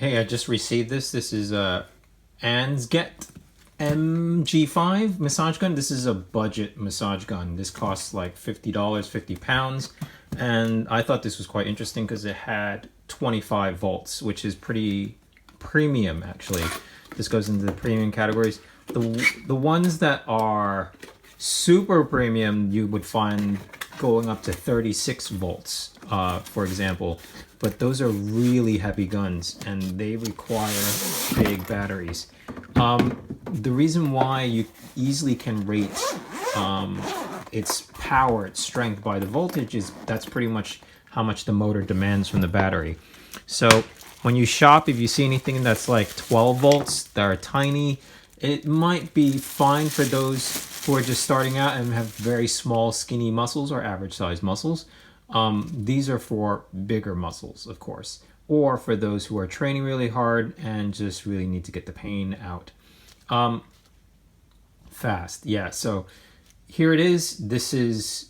Hey, I just received this. This is a Ansgec MG5 massage gun. This is a budget massage gun. This costs like $50, 50 pounds. And I thought this was quite interesting because it had 25 volts, which is pretty premium actually. This goes into the premium categories. The ones that are super premium you would find going up to 36 volts, for example. But those are really heavy guns and they require big batteries. The reason why you easily can rate its power, its strength by the voltage is that's pretty much how much the motor demands from the battery. So when you shop, if you see anything that's like 12 volts that are tiny, it might be fine for those who are just starting out and have very small, skinny muscles or average size muscles. These are for bigger muscles, of course, or for those who are training really hard and just really need to get the pain out fast. Yeah, so here it is. This is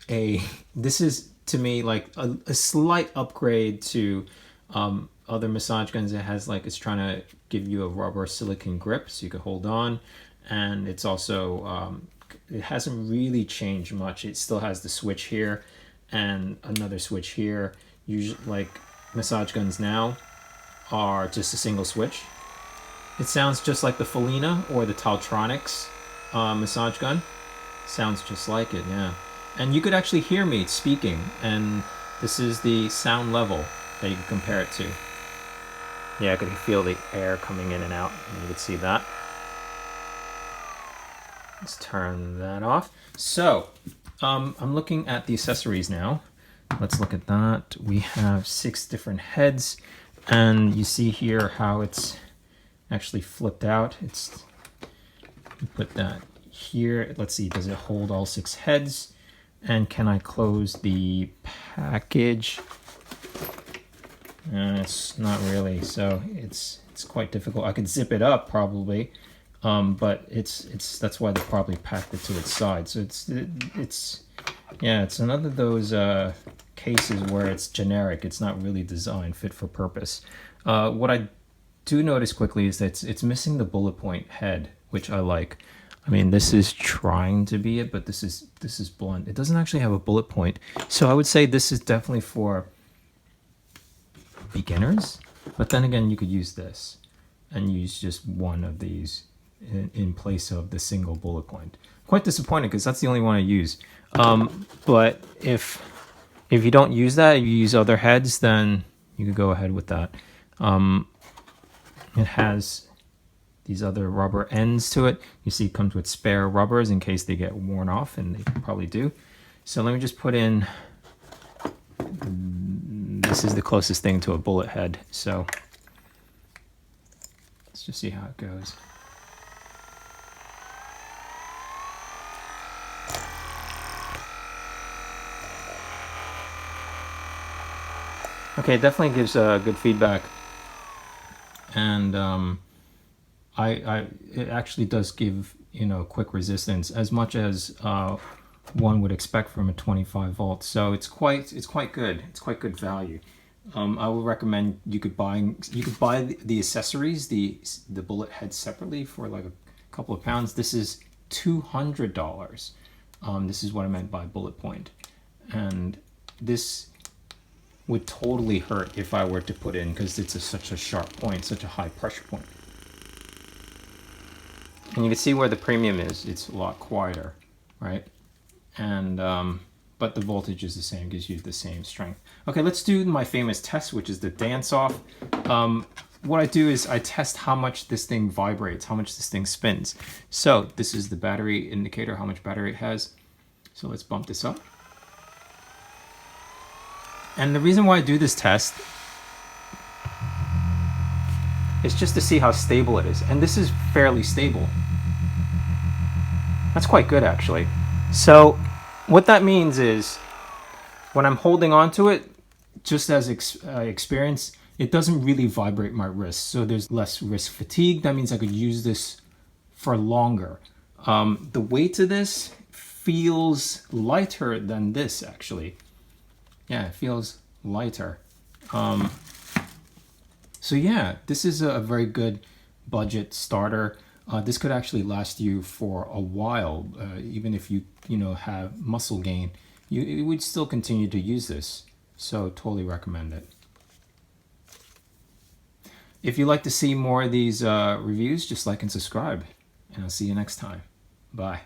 to me like a slight upgrade to other massage guns. It has like, it's trying to give you a rubber silicone grip so you can hold on, and it's also it hasn't really changed much. It still has the switch here and another switch here. Usually, like massage guns now are just a single switch. It sounds just like the Felina or the Taltronics massage gun. Sounds just like it, yeah. And you could actually hear me speaking, and this is the sound level that you can compare it to. Yeah, I could feel the air coming in and out, and you could see that. Let's turn that off. So, I'm looking at the accessories now. Let's look at that. We have 6 different heads, and you see here how it's actually flipped out. It's, put that here. Let's see, does it hold all 6 heads? And can I close the package? It's not really, so it's quite difficult. I could zip it up probably, but it's that's why they probably packed it to its side. So it's another of those cases where it's generic. It's not really designed fit for purpose. What I do notice quickly is that it's missing the bullet point head, which I like. I mean, this is trying to be it, but this is blunt. It doesn't actually have a bullet point. So I would say this is definitely for beginners, but then again, you could use this and use just one of these in place of the single bullet point. Quite disappointed because that's the only one I use. But if you don't use that, you use other heads, then you could go ahead with that. It has these other rubber ends to it. You see it comes with spare rubbers in case they get worn off, and they probably do. So let me just put in, this is the closest thing to a bullet head. So let's just see how it goes. Okay, it definitely gives good feedback, and it actually does give, you know, quick resistance as much as one would expect from a 25 volts. So it's quite good. It's quite good value. I would recommend you could buy the accessories, the bullet head separately for like a couple of pounds. This is $200. This is what I meant by bullet point, and this would totally hurt if I were to put in, because it's such a sharp point, such a high pressure point. And you can see where the premium is. It's a lot quieter, right? And but the voltage is the same, gives you the same strength. Okay, let's do my famous test, which is the dance off. What I do is I test how much this thing vibrates, how much this thing spins. So this is the battery indicator, how much battery it has. So let's bump this up. And the reason why I do this test is just to see how stable it is. And this is fairly stable. That's quite good, actually. So what that means is when I'm holding on to it, just as experience, it doesn't really vibrate my wrist. So there's less wrist fatigue. That means I could use this for longer. The weight of this feels lighter than this, actually. Yeah, it feels lighter. So yeah, this is a very good budget starter. This could actually last you for a while, even if you have muscle gain. You would still continue to use this. So totally recommend it. If you'd like to see more of these reviews, just like and subscribe. And I'll see you next time. Bye.